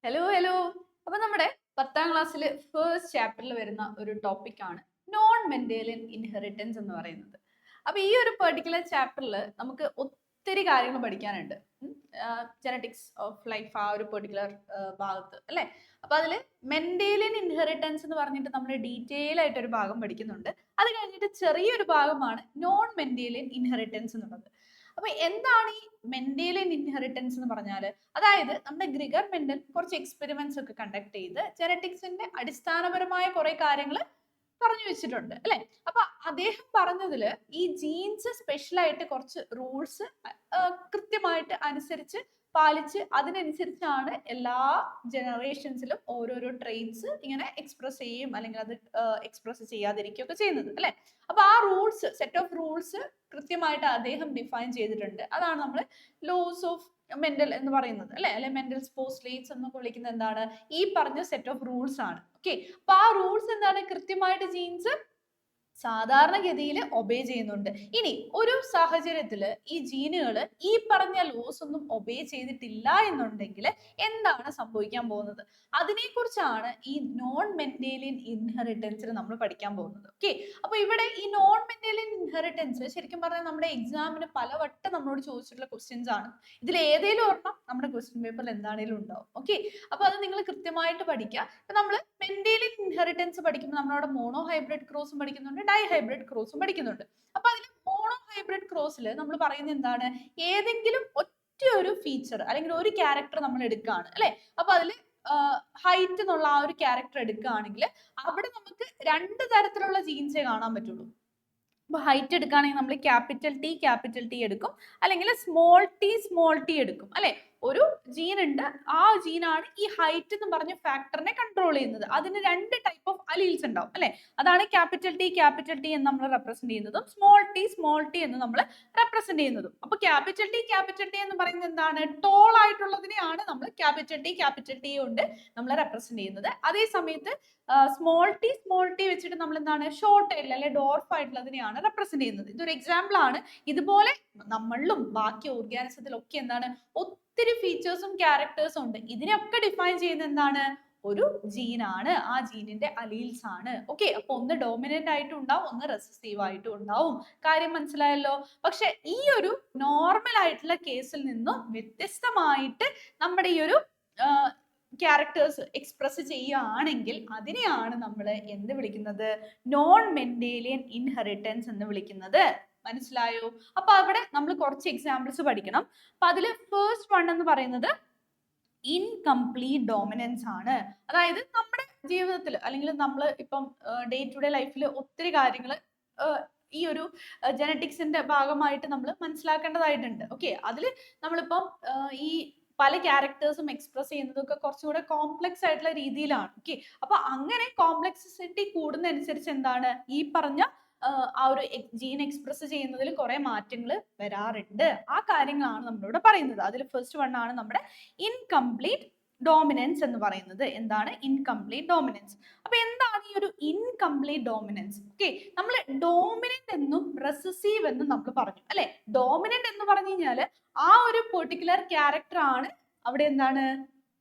Hello hello. അപ്പൊ നമ്മുടെ 10ാം ക്ലാസ്സിൽ ഫസ്റ്റ് ചാപ്റ്ററിൽ വരുന്ന ഒരു ടോപ്പിക്കാണ് നോൺ മെന്റേലിയൻ ഇൻഹെറിറ്റൻസ് എന്ന് പറയുന്നത്. അപ്പൊ ഈ ഒരു പെർട്ടിക്കുലർ ചാപ്റ്ററിൽ നമുക്ക് ഒത്തിരി കാര്യങ്ങൾ പഠിക്കാനുണ്ട്. ജനറ്റിക്സ് ഓഫ് ലൈഫ് ആ ഒരു പെർട്ടിക്കുലർ ഭാഗത്ത് അല്ലെ. അപ്പൊ അതില് മെന്റേലിയൻ ഇൻഹെറിറ്റൻസ് എന്ന് പറഞ്ഞിട്ട് നമ്മൾ ഡീറ്റെയിൽ ആയിട്ട് ഒരു ഭാഗം പഠിക്കുന്നുണ്ട്. അത് കഴിഞ്ഞിട്ട് ചെറിയൊരു ഭാഗമാണ് നോൺ മെന്റേലിയൻ ഇൻഹെറിറ്റൻസ് എന്നുള്ളത്. അപ്പൊ എന്താണ് ഈ മെന്റേലിയൻ ഇൻഹെറിറ്റൻസ് എന്ന് പറഞ്ഞാല്? അതായത് നമ്മുടെ ഗ്രിഗർ മെന്റൽ കുറച്ച് എക്സ്പെരിമെന്റ്സ് ഒക്കെ കണ്ടക്ട് ചെയ്ത് ജനറ്റിക്സിന്റെ അടിസ്ഥാനപരമായ കുറെ കാര്യങ്ങൾ പറഞ്ഞു വെച്ചിട്ടുണ്ട് അല്ലെ. അപ്പൊ അദ്ദേഹം പറഞ്ഞതില് ഈ ജീൻസ് സ്പെഷ്യൽ ആയിട്ട് കുറച്ച് റൂൾസ് കൃത്യമായിട്ട് അനുസരിച്ച് പാലിച്ച് അതിനനുസരിച്ചാണ് എല്ലാ ജനറേഷൻസിലും ഓരോരോ ട്രെയ്റ്റ്സ് ഇങ്ങനെ എക്സ്പ്രസ് ചെയ്യും അല്ലെങ്കിൽ അത് എക്സ്പ്രസ് ചെയ്യാതിരിക്കുകയൊക്കെ ചെയ്യുന്നത് അല്ലെ. അപ്പൊ ആ റൂൾസ്, സെറ്റ് ഓഫ് റൂൾസ് കൃത്യമായിട്ട് അദ്ദേഹം ഡിഫൈൻ ചെയ്തിട്ടുണ്ട്. അതാണ് നമ്മൾ ലോസ് ഓഫ് മെന്റൽ എന്ന് പറയുന്നത് അല്ലെ മെന്റൽസ് പോസ്റ്റ്ലേറ്റ്സ് എന്നൊക്കെ വിളിക്കുന്നത് എന്താണ്? ഈ പറഞ്ഞ സെറ്റ് ഓഫ് റൂൾസ് ആണ്. ഓക്കെ, അപ്പൊ ആ റൂൾസ് എന്താണ്? കൃത്യമായിട്ട് ജീൻസ് സാധാരണഗതിയിൽ ഒബേ ചെയ്യുന്നുണ്ട്. ഇനി ഒരു സാഹചര്യത്തില് ഈ ജീനുകൾ ഈ പറഞ്ഞ ലോസ് ഒന്നും ഒബേ ചെയ്തിട്ടില്ല എന്നുണ്ടെങ്കിൽ എന്താണ് സംഭവിക്കാൻ പോകുന്നത്? അതിനെക്കുറിച്ചാണ് ഈ നോൺ മെന്റേലിയൻ ഇൻഹെറിറ്റൻസിൽ നമ്മൾ പഠിക്കാൻ പോകുന്നത്. ഓക്കെ, അപ്പൊ ഇവിടെ ഈ നോൺ മെന്റേലിയൻ ഇൻഹെറിറ്റൻസ് ശരിക്കും പറഞ്ഞാൽ നമ്മുടെ എക്സാമിന് പലവട്ടം നമ്മളോട് ചോദിച്ചിട്ടുള്ള ക്വസ്റ്റ്യൻസ് ആണ്. ഇതിൽ ഏതെങ്കിലും ഒരെണ്ണം നമ്മുടെ ക്വസ്റ്റ്യൻ പേപ്പറിൽ എന്താണെങ്കിലും ഉണ്ടാവും. ഓക്കെ, അപ്പൊ അത് നിങ്ങൾ കൃത്യമായിട്ട് പഠിക്കുക. ഇപ്പൊ നമ്മൾ മെന്റേലിയൻ ഇൻഹെറിറ്റൻസ് പഠിക്കുമ്പോൾ നമ്മളവിടെ മോണോ ഹൈബ്രിഡ് ക്രോസും പഠിക്കുന്നുണ്ട്, ഡൈ ഹൈബ്രിഡ് ക്രോസും പഠിക്കുന്നുണ്ട്. അപ്പൊ അതിൽ മോണോ ഹൈബ്രിഡ് ക്രോസിൽ നമ്മൾ പറയുന്നത് എന്താണ്? ഏതെങ്കിലും ഒറ്റ ഒരു ഫീച്ചർ അല്ലെങ്കിൽ ഒരു ക്യാരക്ടർ നമ്മൾ എടുക്കുകയാണ് അല്ലെ. അപ്പൊ അതിൽ ഹൈറ്റ് എന്നുള്ള ആ ഒരു ക്യാരക്ടർ എടുക്കുകയാണെങ്കിൽ അവിടെ നമുക്ക് രണ്ട് തരത്തിലുള്ള ജീൻസേ കാണാൻ പറ്റുള്ളൂ. അപ്പൊ ഹൈറ്റ് എടുക്കുകയാണെങ്കിൽ നമ്മൾ ക്യാപിറ്റൽ ടി എടുക്കും, അല്ലെങ്കിൽ സ്മോൾ ടി എടുക്കും അല്ലെ. ഒരു ജീൻ ഉണ്ട്, ആ ജീനാണ് ഈ ഹൈറ്റ് എന്ന് പറഞ്ഞ ഫാക്ടറിനെ കൺട്രോൾ ചെയ്യുന്നത്. അതിന് രണ്ട് ടൈപ്പ് ഓഫ് അലീൽസ് ഉണ്ടാവും അല്ലെ. അതാണ് ക്യാപിറ്റൽ ടി എന്ന് നമ്മൾ റെപ്രസെന്റ് ചെയ്യുന്നതും സ്മോൾ ടി എന്ന് നമ്മൾ റെപ്രസെന്റ് ചെയ്യുന്നതും. അപ്പൊ ക്യാപിറ്റൽ ടി എന്ന് പറയുന്നത് എന്താണ്? ടോൾ ആയിട്ടുള്ളതിനെയാണ് നമ്മൾ ക്യാപിറ്റൽ ടി കൊണ്ട് നമ്മൾ റെപ്രസെന്റ് ചെയ്യുന്നത്. അതേ സമയത്ത് സ്മോൾ ടി വെച്ചിട്ട് നമ്മൾ എന്താണ്? ഷോർട്ട് ആയിട്ടുള്ള അല്ലെ ഡോർഫ് ആയിട്ടുള്ളതിനെയാണ് റെപ്രസെന്റ് ചെയ്യുന്നത്. ഇതൊരു എക്സാമ്പിൾ ആണ്. ഇതുപോലെ നമ്മളിലും ബാക്കി ഓർഗാനിസത്തിലൊക്കെ എന്താണ്? ഒത്തിരി ഫീച്ചേഴ്സും ക്യാരക്ടേഴ്സും ഉണ്ട്. ഇതിനെയൊക്കെ ഡിഫൈൻ ചെയ്യുന്നത് എന്താണ്? ഒരു ജീനാണ്, ആ ജീനിന്റെ അലീൽസ് ആണ്. ഓക്കെ, അപ്പൊ ഒന്ന് ഡോമിനന്റ് ആയിട്ടും ഉണ്ടാവും, ഒന്ന് റെസസീവ് ആയിട്ടും ഉണ്ടാവും. കാര്യം മനസ്സിലായല്ലോ? പക്ഷെ ഈ ഒരു നോർമൽ ആയിട്ടുള്ള കേസിൽ നിന്നും വ്യത്യസ്തമായിട്ട് നമ്മുടെ ഈ ഒരു ക്യാരക്ടേഴ്സ് എക്സ്പ്രസ് ചെയ്യുകയാണെങ്കിൽ അതിനെയാണ് നമ്മൾ എന്ത് വിളിക്കുന്നത്? നോൺ മെന്റേലിയൻ ഇൻഹെറിറ്റൻസ് എന്ന് വിളിക്കുന്നത്. മനസ്സിലായോ? അപ്പൊ അവിടെ നമ്മൾ കുറച്ച് എക്സാമ്പിൾസ് പഠിക്കണം. അപ്പൊ അതിൽ ഫസ്റ്റ് വൺ എന്ന് പറയുന്നത് ഇൻകംപ്ലീറ്റ് ഡോമിനൻസ് ആണ്. അതായത് നമ്മുടെ ജീവിതത്തിൽ അല്ലെങ്കിൽ നമ്മൾ ഇപ്പം ഡേ ടു ഡേ ലൈഫിൽ ഒത്തിരി കാര്യങ്ങൾ ഈ ഒരു ജനറ്റിക്സിന്റെ ഭാഗമായിട്ട് നമ്മൾ മനസ്സിലാക്കേണ്ടതായിട്ടുണ്ട്. ഓക്കെ, അതിൽ നമ്മളിപ്പം ഈ പല ക്യാരക്ടേഴ്സും എക്സ്പ്രസ് ചെയ്യുന്നതൊക്കെ കുറച്ചുകൂടെ കോംപ്ലക്സ് ആയിട്ടുള്ള രീതിയിലാണ്. ഓക്കെ, അപ്പൊ അങ്ങനെ കോംപ്ലക്സിറ്റി കൂടുന്നതനുസരിച്ച് എന്താണ്? ഈ പറഞ്ഞ ആ ഒരു ജീൻ എക്സ്പ്രസ് ചെയ്യുന്നതിൽ കുറെ മാറ്റങ്ങൾ വരാറുണ്ട്. ആ കാര്യങ്ങളാണ് നമ്മളിവിടെ പറയുന്നത്. അതിൽ ഫസ്റ്റ് വൺ ആണ് നമ്മുടെ ഇൻകംപ്ലീറ്റ് ഡോമിനൻസ് എന്ന് പറയുന്നത്. എന്താണ് ഇൻകംപ്ലീറ്റ് ഡോമിനൻസ്? അപ്പൊ എന്താണ് ഈ ഒരു ഇൻകംപ്ലീറ്റ് ഡോമിനൻസ്? ഓക്കെ, നമ്മൾ ഡോമിനന്റ് എന്നും റെസസീവ് എന്നും നമ്മൾ പറഞ്ഞു അല്ലെ. ഡോമിനന്റ് എന്ന് പറഞ്ഞു കഴിഞ്ഞാൽ ആ ഒരു പെർട്ടിക്കുലർ ക്യാരക്ടർ ആണ് അവിടെ എന്താണ്?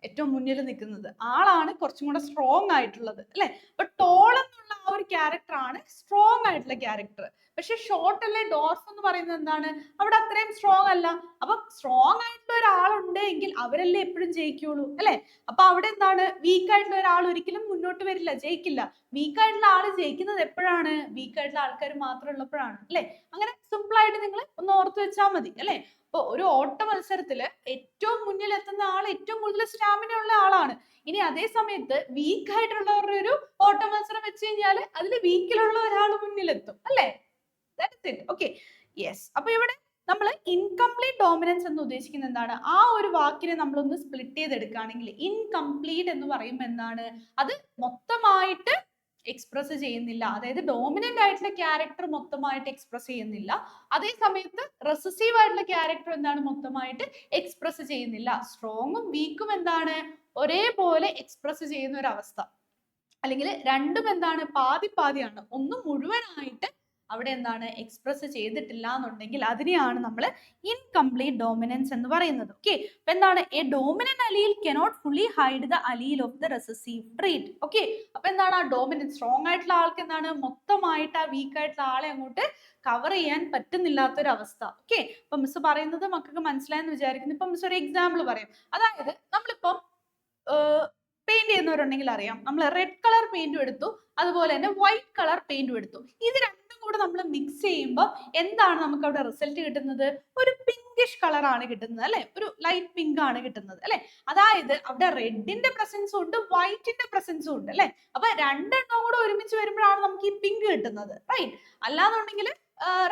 ഏറ്റവും മുന്നിൽ നിൽക്കുന്നത് ആളാണ് കുറച്ചും കൂടെ സ്ട്രോങ് ആയിട്ടുള്ളത് അല്ലെ. അപ്പൊ ടോൾ എന്നുള്ള ആ ഒരു ക്യാരക്ടർ ആണ് സ്ട്രോങ് ആയിട്ടുള്ള ക്യാരക്ടർ. പക്ഷെ ഷോർട്ട് അല്ലെ ഡോർഫ് എന്ന് പറയുന്നത് എന്താണ്? അവിടെ അത്രയും സ്ട്രോങ് അല്ല. അപ്പൊ സ്ട്രോങ് ആയിട്ടുള്ള ഒരാളുണ്ട് എങ്കിൽ അവരല്ലേ എപ്പോഴും ജയിക്കുള്ളൂ അല്ലെ. അപ്പൊ അവിടെ എന്താണ്? വീക്ക് ആയിട്ടുള്ള ഒരാൾ ഒരിക്കലും മുന്നോട്ട് വരില്ല, ജയിക്കില്ല. വീക്ക് ആയിട്ടുള്ള ആള് ജയിക്കുന്നത് എപ്പോഴാണ്? വീക്ക് ആയിട്ടുള്ള ആൾക്കാർ മാത്രം ഉള്ളപ്പോഴാണ് അല്ലെ. അങ്ങനെ സിമ്പിൾ ആയിട്ട് നിങ്ങൾ ഒന്ന് ഓർത്ത് വെച്ചാൽ മതി അല്ലെ. അപ്പൊ ഒരു ഓട്ട മത്സരത്തില് ഏറ്റവും മുന്നിൽ എത്തുന്ന ആൾ ഏറ്റവും കൂടുതൽ സ്റ്റാമിന ഉള്ള ആളാണ്. ഇനി അതേ സമയത്ത് വീക്ക് ആയിട്ടുള്ളവരുടെ ഒരു ഓട്ട മത്സരം വെച്ച് കഴിഞ്ഞാൽ അതിൽ വീക്കിലുള്ള ഒരാൾ മുന്നിലെത്തും അല്ലെ. That's it. Okay, yes. അപ്പൊ ഇവിടെ നമ്മൾ ഇൻകംപ്ലീറ്റ് ഡോമിനൻസ് എന്ന് ഉദ്ദേശിക്കുന്നത് എന്താണ്? ആ ഒരു വാക്കിനെ നമ്മളൊന്ന് സ്പ്ലിറ്റ് ചെയ്തെടുക്കുകയാണെങ്കിൽ ഇൻകംപ്ലീറ്റ് എന്ന് പറയുമ്പോൾ എന്താണ്? അത് മൊത്തമായിട്ട് എക്സ്പ്രസ് ചെയ്യുന്നില്ല. അതായത് ഡോമിനന്റ് ആയിട്ടുള്ള ക്യാരക്ടർ മൊത്തമായിട്ട് എക്സ്പ്രസ് ചെയ്യുന്നില്ല. അതേ സമയത്ത് റെസസീവ് ആയിട്ടുള്ള ക്യാരക്ടർ എന്താണ്? മൊത്തമായിട്ട് എക്സ്പ്രസ് ചെയ്യുന്നില്ല. സ്ട്രോങ്ങും വീക്കും എന്താണ്? ഒരേപോലെ എക്സ്പ്രസ് ചെയ്യുന്ന ഒരു അവസ്ഥ. അല്ലെങ്കിൽ രണ്ടും എന്താണ്? പാതി പാതിയാണ്. ഒന്ന് മുഴുവനായിട്ട് അവിടെ എന്താണ് എക്സ്പ്രസ് ചെയ്തിട്ടില്ല എന്നുണ്ടെങ്കിൽ അതിനെയാണ് നമ്മൾ ഇൻകംപ്ലീറ്റ് ഡോമിനൻസ് എന്ന് പറയുന്നത്. ഓക്കെ, അപ്പൊ എന്താണ് A dominant അലീൽ cannot fully hide the അലീൽ of the recessive treat. Okay, അപ്പൊ എന്താണ് ആ ഡോമിനന്റ് സ്ട്രോങ് ആയിട്ടുള്ള ആൾക്ക് എന്താണ് മൊത്തമായിട്ട് ആ വീക്ക് ആയിട്ടുള്ള ആളെ അങ്ങോട്ട് കവർ ചെയ്യാൻ പറ്റുന്നില്ലാത്തൊരവസ്ഥ. ഓക്കെ, അപ്പൊ മിസ് പറയുന്നത് മക്കൾക്ക് മനസ്സിലായെന്ന് വിചാരിക്കുന്നു. ഇപ്പൊ മിസ് ഒരു എക്സാമ്പിൾ പറയാം. അതായത് നമ്മളിപ്പം പെയിന്റ് ചെയ്യുന്നവരുണ്ടെങ്കിൽ അറിയാം, നമ്മൾ റെഡ് കളർ പെയിന്റും എടുത്തു, അതുപോലെ തന്നെ വൈറ്റ് കളർ പെയിന്റും എടുത്തു. ഇത് രണ്ടും കൂടെ നമ്മൾ മിക്സ് ചെയ്യുമ്പോൾ എന്താണ് നമുക്ക് അവിടെ റിസൾട്ട് കിട്ടുന്നത്? ഒരു പിങ്കിഷ് കളർ ആണ് കിട്ടുന്നത് അല്ലെ, ഒരു ലൈറ്റ് പിങ്ക് ആണ് കിട്ടുന്നത് അല്ലെ. അതായത് അവിടെ റെഡിന്റെ പ്രസൻസും ഉണ്ട്, വൈറ്റിന്റെ പ്രസൻസും ഉണ്ട് അല്ലെ. അപ്പൊ രണ്ടെണ്ണം കൂടെ ഒരുമിച്ച് വരുമ്പോഴാണ് നമുക്ക് ഈ പിങ്ക് കിട്ടുന്നത്, റൈറ്റ്? അല്ലാന്നുണ്ടെങ്കിൽ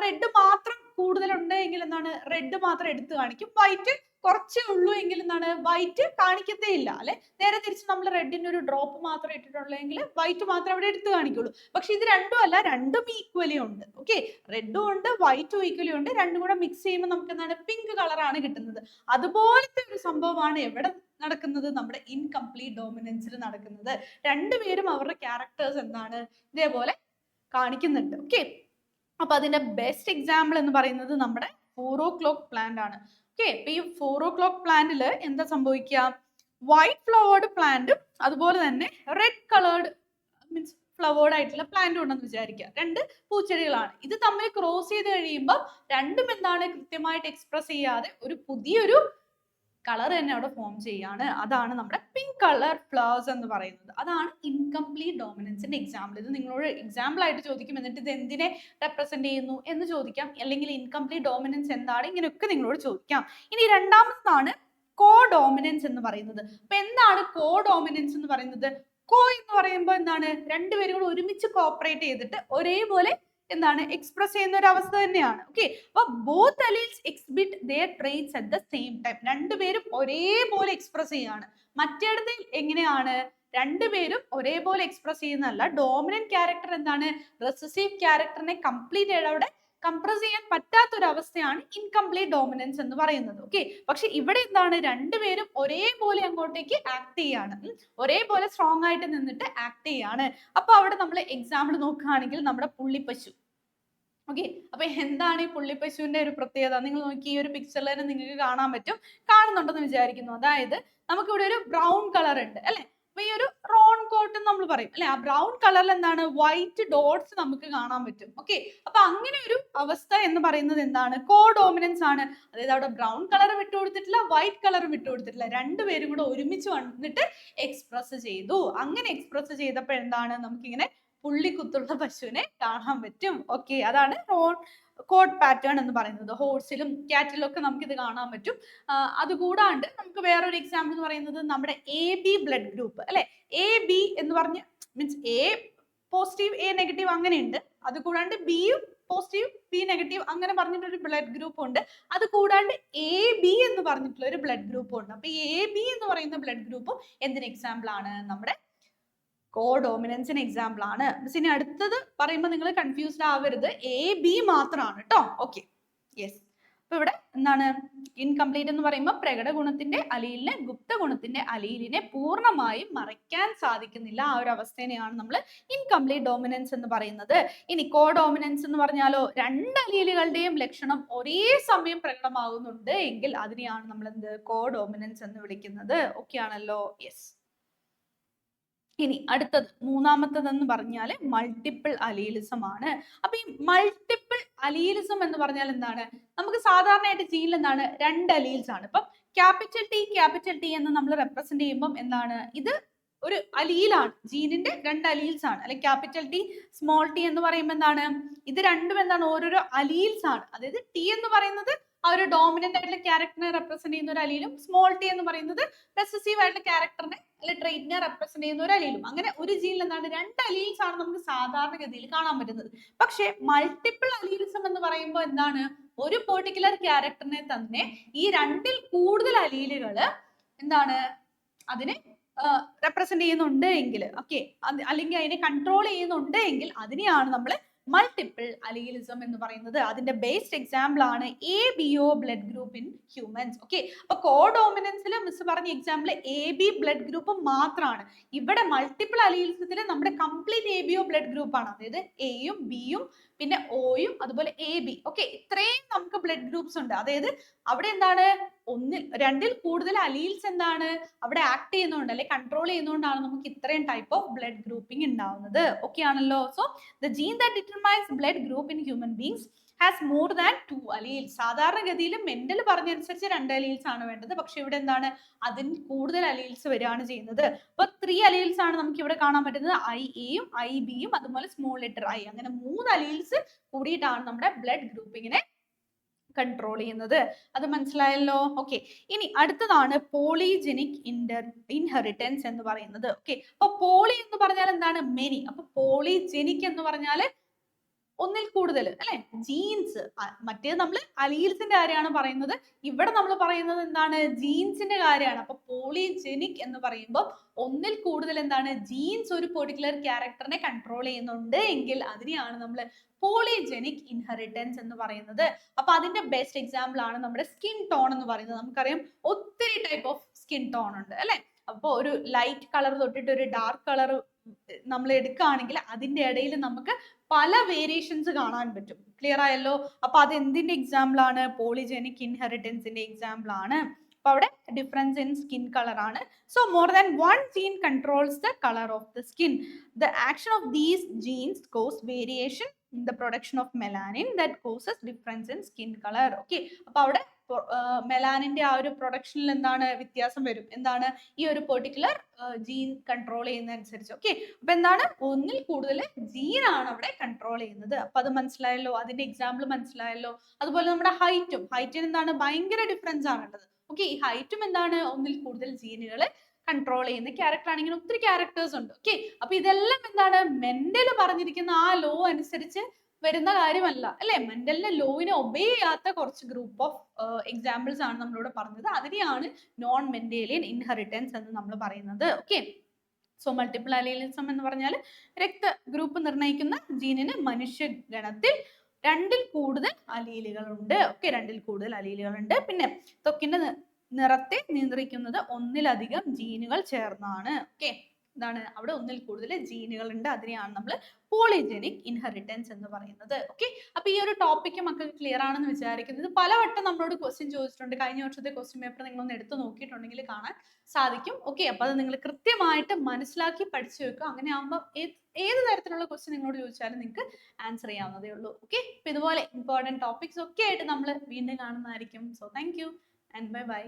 റെഡ് മാത്രം കൂടുതലുണ്ട് എങ്കിൽ എന്താണ് റെഡ് മാത്രം എടുത്തു കാണിക്കും, വൈറ്റ് കുറച്ചേ ഉള്ളൂ എങ്കിൽ എന്താണ് വൈറ്റ് കാണിക്കത്തേ ഇല്ല അല്ലെ. നേരെ തിരിച്ച് നമ്മൾ റെഡിന് ഒരു ഡ്രോപ്പ് മാത്രം ഇട്ടിട്ടുള്ളെങ്കിൽ വൈറ്റ് മാത്രം അവിടെ എടുത്തു കാണിക്കുള്ളൂ. പക്ഷെ ഇത് രണ്ടും അല്ല, രണ്ടും ഈക്വലി ഉണ്ട്. ഓക്കെ, റെഡും ഉണ്ട് വൈറ്റും ഈക്വലി ഉണ്ട്, രണ്ടും കൂടെ മിക്സ് ചെയ്യുമ്പോൾ നമുക്ക് എന്താണ് പിങ്ക് കളറാണ് കിട്ടുന്നത്. അതുപോലത്തെ ഒരു സംഭവമാണ് എവിടെ നടക്കുന്നത്? നമ്മുടെ ഇൻകംപ്ലീറ്റ് ഡോമിനൻസിൽ നടക്കുന്നത്. രണ്ടുപേരും അവരുടെ ക്യാരക്ടേഴ്സ് എന്താണ് ഇതേപോലെ കാണിക്കുന്നുണ്ട്. ഓക്കെ, അപ്പൊ അതിന്റെ ബെസ്റ്റ് എക്സാമ്പിൾ എന്ന് പറയുന്നത് നമ്മുടെ 4 o'clock പ്ലാന്റ് ആണ്. ഓക്കെ, ഇപ്പൊ ഈ 4 o'clock പ്ലാന്റിൽ എന്താ സംഭവിക്കുക? വൈറ്റ് ഫ്ലവേർഡ് പ്ലാന്റും അതുപോലെ തന്നെ റെഡ് കളേർഡ് മീൻസ് ഫ്ലവേർഡ് ആയിട്ടുള്ള പ്ലാന്റും ഉണ്ടെന്ന് വിചാരിക്കുക. രണ്ട് പൂച്ചെടികളാണ്. ഇത് തമ്മിൽ ക്രോസ് ചെയ്ത് കഴിയുമ്പോൾ രണ്ടും എന്താണ് കൃത്യമായിട്ട് എക്സ്പ്രസ് ചെയ്യാതെ ഒരു പുതിയൊരു കളർ തന്നെ അവിടെ ഫോം ചെയ്യാണ്. അതാണ് നമ്മുടെ പിങ്ക് കളർ ഫ്ലവേഴ്സ് എന്ന് പറയുന്നത്. അതാണ് ഇൻകംപ്ലീറ്റ് ഡോമിനൻസിന്റെ എക്സാമ്പിൾ. ഇത് നിങ്ങളോട് എക്സാമ്പിൾ ആയിട്ട് ചോദിക്കും, എന്നിട്ട് ഇത് എന്തിനെ റെപ്രസെന്റ് ചെയ്യുന്നു എന്ന് ചോദിക്കാം, അല്ലെങ്കിൽ ഇൻകംപ്ലീറ്റ് ഡോമിനൻസ് എന്താണ്, ഇങ്ങനെയൊക്കെ നിങ്ങളോട് ചോദിക്കാം. ഇനി രണ്ടാമതാണ് കോ ഡോമിനൻസ് എന്ന് പറയുന്നത്. അപ്പൊ എന്താണ് കോ ഡോമിനൻസ് എന്ന് പറയുന്നത്? കോ എന്ന് പറയുമ്പോൾ എന്താണ് രണ്ടുപേരും കൂടെ ഒരുമിച്ച് കോപ്പറേറ്റ് ചെയ്തിട്ട് ഒരേപോലെ എന്താണ് എക്സ്പ്രസ് ചെയ്യുന്ന ഒരു അവസ്ഥ തന്നെയാണ്. ഓക്കെ, അപ്പൊ both alleles exhibit their traits at the same time. രണ്ടുപേരും ഒരേപോലെ എക്സ്പ്രസ് ചെയ്യാണ്. മറ്റേടത്ത് എങ്ങനെയാണ്? രണ്ടുപേരും ഒരേപോലെ എക്സ്പ്രസ് ചെയ്യുന്നതല്ല. ഡോമിനന്റ് ക്യാരക്ടർ എന്താണ് റെസസീവ് ക്യാരക്ടറിനെ കംപ്ലീറ്റ് ആയിട്ട് അവിടെ കംപ്രസ് ചെയ്യാൻ പറ്റാത്തൊരു അവസ്ഥയാണ് ഇൻകംപ്ലീറ്റ് ഡോമിനൻസ് എന്ന് പറയുന്നത്. ഓക്കെ, പക്ഷെ ഇവിടെ എന്താണ് രണ്ടുപേരും ഒരേപോലെ അങ്ങോട്ടേക്ക് ആക്ട് ചെയ്യാണ്, ഒരേപോലെ സ്ട്രോങ് ആയിട്ട് നിന്നിട്ട് ആക്ട് ചെയ്യാണ്. അപ്പൊ അവിടെ നമ്മൾ എക്സാമ്പിൾ നോക്കുകയാണെങ്കിൽ നമ്മുടെ പുള്ളിപ്പശു. ഓക്കെ, അപ്പൊ എന്താണ് ഈ പുള്ളിപ്പശുവിന്റെ ഒരു പ്രത്യേകത? നിങ്ങൾ നോക്കി ഈ ഒരു പിക്ചറിൽ തന്നെ നിങ്ങൾക്ക് കാണാൻ പറ്റും, കാണുന്നുണ്ടെന്ന് വിചാരിക്കുന്നു. അതായത് നമുക്കിവിടെ ഒരു ബ്രൗൺ കളർ ഉണ്ട് അല്ലെ. അപ്പൊ ഈ ഒരു റോൺ കോട്ട് നമ്മൾ പറയും അല്ലെ. ആ ബ്രൗൺ കളറിൽ എന്താണ് വൈറ്റ് ഡോട്ട്സ് നമുക്ക് കാണാൻ പറ്റും. ഓക്കെ, അപ്പൊ അങ്ങനെ ഒരു അവസ്ഥ എന്ന് പറയുന്നത് എന്താണ്? കോ ഡോമിനൻസ് ആണ്. അതായത് അവിടെ ബ്രൗൺ കളർ വിട്ടുകൊടുത്തിട്ടില്ല, വൈറ്റ് കളർ വിട്ടുകൊടുത്തിട്ടില്ല, രണ്ടുപേരും കൂടെ ഒരുമിച്ച് വന്നിട്ട് എക്സ്പ്രസ് ചെയ്തു. അങ്ങനെ എക്സ്പ്രസ് ചെയ്തപ്പോൾ എന്താണ് നമുക്കിങ്ങനെ പുള്ളിക്കുത്തുള്ള പശുവിനെ കാണാൻ പറ്റും. ഓക്കെ, അതാണ് കോഡ് പാറ്റേൺ എന്ന് പറയുന്നത്. ഹോഴ്സിലും ക്യാറ്റിലും ഒക്കെ നമുക്ക് ഇത് കാണാൻ പറ്റും. അതുകൂടാണ്ട് നമുക്ക് വേറൊരു എക്സാമ്പിൾ എന്ന് പറയുന്നത് നമ്മുടെ AB ബ്ലഡ് ഗ്രൂപ്പ് അല്ലെ. AB എന്ന് പറഞ്ഞ means A positive A negative അങ്ങനെയുണ്ട്. അത് കൂടാണ്ട് Bയും പോസിറ്റീവ് B നെഗറ്റീവ് അങ്ങനെ പറഞ്ഞിട്ടൊരു ബ്ലഡ് ഗ്രൂപ്പ് ഉണ്ട്. അത് കൂടാണ്ട് AB എന്ന് പറഞ്ഞിട്ടുള്ള ഒരു ബ്ലഡ് ഗ്രൂപ്പ് ഉണ്ട്. അപ്പൊ AB എന്ന് പറയുന്ന ബ്ലഡ് ഗ്രൂപ്പും എന്തിന് എക്സാമ്പിൾ ആണ്? നമ്മുടെ കോ ഡോമിനൻസിന് എക്സാമ്പിൾ ആണ്. ഇനി അടുത്തത് പറയുമ്പോൾ നിങ്ങൾ കൺഫ്യൂസ്ഡ് ആവരുത്, AB മാത്രമാണ് കേട്ടോ. Okay, yes. അപ്പൊ ഇവിടെ എന്താണ് ഇൻകംപ്ലീറ്റ് എന്ന് പറയുമ്പോൾ പ്രകട ഗുണത്തിന്റെ അലീലിനെ ഗുപ്ത ഗുണത്തിന്റെ അലീലിനെ പൂർണ്ണമായും മറയ്ക്കാൻ സാധിക്കുന്നില്ല. ആ ഒരു അവസ്ഥേനെയാണ് നമ്മൾ ഇൻകംപ്ലീറ്റ് ഡോമിനൻസ് എന്ന് പറയുന്നത്. ഇനി കോ ഡോമിനൻസ് എന്ന് പറഞ്ഞാലോ രണ്ട് അലീലുകളുടെയും ലക്ഷണം ഒരേ സമയം പ്രകടമാകുന്നുണ്ട് എങ്കിൽ അതിനെയാണ് നമ്മൾ എന്ത് കോ ഡോമിനൻസ് എന്ന് വിളിക്കുന്നത്. ഓക്കെ ആണല്ലോ? യെസ്. ഇനി അടുത്തത് മൂന്നാമത്തതെന്ന് പറഞ്ഞാൽ മൾട്ടിപ്പിൾ അലീലിസം ആണ്. അപ്പൊ ഈ മൾട്ടിപ്പിൾ അലീലിസം എന്ന് പറഞ്ഞാൽ എന്താണ്? നമുക്ക് സാധാരണയായിട്ട് ജീനിൽ എന്താണ് രണ്ട് അലീൽസ് ആണ്. ഇപ്പം ക്യാപിറ്റൽ ടി എന്ന് നമ്മൾ റെപ്രസെന്റ് ചെയ്യുമ്പോൾ എന്താണ് ഇത് ഒരു അലീലാണ്, ജീനിന്റെ രണ്ട് അലീൽസ് ആണ്. അല്ലെ ക്യാപിറ്റൽ ടി സ്മോൾ ടി എന്ന് പറയുമ്പോൾ എന്താണ് ഇത് രണ്ടും എന്താണ് ഓരോരോ അലീൽസ് ആണ്. അതായത് ടി എന്ന് പറയുന്നത് ആ ഒരു ഡോമിനന്റ് ആയിട്ടുള്ള ക്യാരക്ടറിനെ റെപ്രസെന്റ് ചെയ്യുന്ന ഒരു അലീലും സ്മോൾ ടി എന്ന് പറയുന്നത് റെസസീവ് ആയിട്ടുള്ള ക്യാരക്ടറിനെ അല്ലെ ട്രെയിറ്റിനെ റെപ്രസെന്റ് ചെയ്യുന്ന ഒരു അലീലും. അങ്ങനെ ഒരു ജീനിൽ എന്താണ് രണ്ട് അലീൽസ് ആണ് നമുക്ക് സാധാരണഗതിയിൽ കാണാൻ പറ്റുന്നത്. പക്ഷെ മൾട്ടിപ്പിൾ അലീലിസം എന്ന് പറയുമ്പോൾ എന്താണ് ഒരു പെർട്ടിക്കുലർ ക്യാരക്ടറിനെ തന്നെ ഈ രണ്ടിൽ കൂടുതൽ അലീലുകൾ എന്താണ് അതിനെ റെപ്രസെന്റ് ചെയ്യുന്നുണ്ട് എങ്കിൽ, ഓക്കെ, അല്ലെങ്കിൽ അതിനെ കൺട്രോൾ ചെയ്യുന്നുണ്ട് എങ്കിൽ അതിനെയാണ് നമ്മൾ മൾട്ടിപ്പിൾ അലീലിസം എന്ന് പറയുന്നത്. അതിന്റെ ബേസ്ഡ് എക്സാമ്പിൾ ആണ് ABO blood group in humans. Okay, അപ്പൊ കോഡോമിനൻസിൽ മിസ് പറഞ്ഞ എക്സാമ്പിൾ AB ബ്ലഡ് ഗ്രൂപ്പ് മാത്രമാണ്. ഇവിടെ മൾട്ടിപ്പിൾ അലീലിസത്തിൽ നമ്മുടെ കംപ്ലീറ്റ് ABO ബ്ലഡ് ഗ്രൂപ്പ് ആണ്, അതായത് എയും ബിയും പിന്നെ ഓയും അതുപോലെ AB. ഓക്കെ, ഇത്രയും നമുക്ക് ബ്ലഡ് ഗ്രൂപ്പ്സ് ഉണ്ട്. അതായത് അവിടെ എന്താണ്, രണ്ടിൽ കൂടുതൽ അലീൽസ് എന്താണ് അവിടെ ആക്ട് ചെയ്യുന്നതുകൊണ്ട് അല്ലെ കൺട്രോൾ ചെയ്യുന്നതുകൊണ്ടാണ് നമുക്ക് ഇത്രയും ടൈപ്പ് ഓഫ് ബ്ലഡ് ഗ്രൂപ്പിംഗ് ഉണ്ടാവുന്നത്. ഓക്കെ ആണല്ലോ. So the gene that determines blood group in human beings has more than 2 alleles. സാധാരണഗതിയിൽ മെന്റൽ പറഞ്ഞനുസരിച്ച് 2 അലീൽസ് ആണ് വേണ്ടത്. പക്ഷെ ഇവിടെ എന്താണ്, അതിന് കൂടുതൽ അലീൽസ് വരികയാണ് ചെയ്യുന്നത്. അപ്പൊ 3 അലീൽസ് ആണ് നമുക്ക് ഇവിടെ കാണാൻ പറ്റുന്നത്. IAയും IBയും അതുപോലെ സ്മോൾ ലെറ്റർ I, അങ്ങനെ 3 അലീൽസ് കൂടിയിട്ടാണ് നമ്മുടെ ബ്ലഡ് ഗ്രൂപ്പിങ്ങിനെ കൺട്രോൾ ചെയ്യുന്നത്. അത് മനസ്സിലായല്ലോ. ഓക്കെ, ഇനി അടുത്തതാണ് പോളിജെനിക് ഇൻഹെറിറ്റൻസ് എന്ന് പറയുന്നത്. ഓക്കെ, അപ്പൊ പോളി എന്ന് പറഞ്ഞാൽ എന്താണ്, മെനി. അപ്പൊ പോളിജെനിക് എന്ന് പറഞ്ഞാൽ ഒന്നിൽ കൂടുതൽ അല്ലെ, ജീൻസ്. മറ്റേത് നമ്മൾ അലീൽസിന്റെ കാര്യമാണ് പറയുന്നത്, ഇവിടെ നമ്മൾ പറയുന്നത് എന്താണ്, ജീൻസിന്റെ കാര്യമാണ്. അപ്പൊ പോളിജെനിക് എന്ന് പറയുമ്പോൾ ഒന്നിൽ കൂടുതൽ എന്താണ്, ജീൻസ് ഒരു പെർട്ടിക്കുലർ ക്യാരക്ടറിനെ കൺട്രോൾ ചെയ്യുന്നുണ്ട് എങ്കിൽ അതിനെയാണ് നമ്മൾ പോളിജെനിക് ഇൻഹെറിറ്റൻസ് എന്ന് പറയുന്നത്. അപ്പൊ അതിന്റെ ബെസ്റ്റ് എക്സാമ്പിൾ ആണ് നമ്മുടെ സ്കിൻ ടോൺ എന്ന് പറയുന്നത്. നമുക്കറിയാം ഒത്തിരി ടൈപ്പ് ഓഫ് സ്കിൻ ടോൺ ഉണ്ട് അല്ലെ. അപ്പൊ ഒരു ലൈറ്റ് കളർ തൊട്ടിട്ട് ഒരു ഡാർക്ക് കളർ നമ്മൾ എടുക്കുകയാണെങ്കിൽ അതിന്റെ ഇടയിൽ നമുക്ക് പല വേരിയേഷൻസ് കാണാൻ പറ്റും. ക്ലിയർ ആയല്ലോ. അപ്പൊ അത് എന്തിന്റെ എക്സാമ്പിൾ ആണ്, പോളിജെനിക് ഇൻഹെറിറ്റൻസിന്റെ എക്സാമ്പിൾ ആണ്. അപ്പൊ അവിടെ ഡിഫറൻസ് ഇൻ സ്കിൻ കളർ ആണ്. So more than one gene controls the colour of the skin. The action of these genes cause variation in the production of melanin that causes difference in skin color. Okay, അപ്പൊ അവിടെ മെലാനിന്റെ ആ ഒരു പ്രൊഡക്ഷനിൽ എന്താണ് വ്യത്യാസം വരും, എന്താണ് ഈ ഒരു പെർട്ടിക്കുലർ ജീൻ കൺട്രോൾ ചെയ്യുന്നതനുസരിച്ച്. ഓക്കെ, അപ്പൊ എന്താണ്, ഒന്നിൽ കൂടുതൽ ജീൻ ആണ് അവിടെ കൺട്രോൾ ചെയ്യുന്നത്. അപ്പൊ അത് മനസ്സിലായല്ലോ, അതിന്റെ എക്സാമ്പിൾ മനസ്സിലായല്ലോ. അതുപോലെ നമ്മുടെ ഹൈറ്റിന് എന്താണ് ഭയങ്കര ഡിഫറൻസ് ആണുള്ളത്. ഓക്കെ, ഈ ഹൈറ്റും എന്താണ് ഒന്നിൽ കൂടുതൽ ജീനുകൾ കൺട്രോൾ ചെയ്യുന്ന ക്യാരക്ടർ ആണ്. ഇങ്ങനെ ഒത്തിരി ക്യാരക്ടേഴ്സ് ഉണ്ട്. ഓക്കെ, അപ്പൊ ഇതെല്ലാം എന്താണ് മെന്റൽ പറഞ്ഞിരിക്കുന്ന ആ ലോ അനുസരിച്ച് വരുന്ന കാര്യമല്ല അല്ലെ. മെന്റലിന്റെ ലോയിനെ ഒബേ ചെയ്യാത്ത കുറച്ച് ഗ്രൂപ്പ് ഓഫ് എക്സാമ്പിൾസ് ആണ് നമ്മളിവിടെ പറഞ്ഞത്. അതിനെയാണ് നോൺ മെന്റേലിയൻ ഇൻഹെറിറ്റൻസ് എന്ന് നമ്മൾ പറയുന്നത്. ഓക്കെ, സോ മൾട്ടിപ്പിൾ അലീലിസം എന്ന് പറഞ്ഞാൽ രക്ത ഗ്രൂപ്പ് നിർണ്ണയിക്കുന്ന ജീനിന് മനുഷ്യഗണത്തിൽ 2ൽ കൂടുതൽ അലീലുകളുണ്ട്. ഓക്കെ, 2ൽ കൂടുതൽ അലീലുകളുണ്ട്. പിന്നെ ത്വക്കിന്റെ നിറത്തെ നിയന്ത്രിക്കുന്നത് ഒന്നിലധികം ജീനുകൾ ചേർന്നാണ്. ഓക്കെ, എന്താണ് അവിടെ ഒന്നിൽ കൂടുതൽ ജീനുകൾ ഉണ്ട്. അതിനെയാണ് നമ്മൾ പോളിജെനിക് ഇൻഹെറിറ്റൻസ് എന്ന് പറയുന്നത്. ഓക്കെ, അപ്പൊ ഈ ഒരു ടോപ്പിക്ക് മക്കൾക്ക് ക്ലിയർ ആണെന്ന് വിചാരിക്കുന്നത്. പലവട്ടം നമ്മളോട് ക്വസ്റ്റ്യൻ ചോദിച്ചിട്ടുണ്ട്. കഴിഞ്ഞ വർഷത്തെ ക്വസ്റ്റ്യൻ പേപ്പർ നിങ്ങളൊന്ന് എടുത്ത് നോക്കിയിട്ടുണ്ടെങ്കിൽ കാണാൻ സാധിക്കും. ഓക്കെ, അപ്പൊ അത് നിങ്ങൾ കൃത്യമായിട്ട് മനസ്സിലാക്കി പഠിച്ചു വെക്കുക. അങ്ങനെ ആകുമ്പോൾ ഏത് തരത്തിലുള്ള ക്വസ്റ്റ്യൻ നിങ്ങളോട് ചോദിച്ചാലും നിങ്ങൾക്ക് ആൻസർ ചെയ്യാവുന്നതേ ഉള്ളൂ. ഓക്കെ, അപ്പൊ ഇതുപോലെ ഇമ്പോർട്ടൻറ്റ് ടോപ്പിക്സ് ഒക്കെ ആയിട്ട് നമ്മൾ വീണ്ടും കാണുന്നതായിരിക്കും. So thank you and bye bye.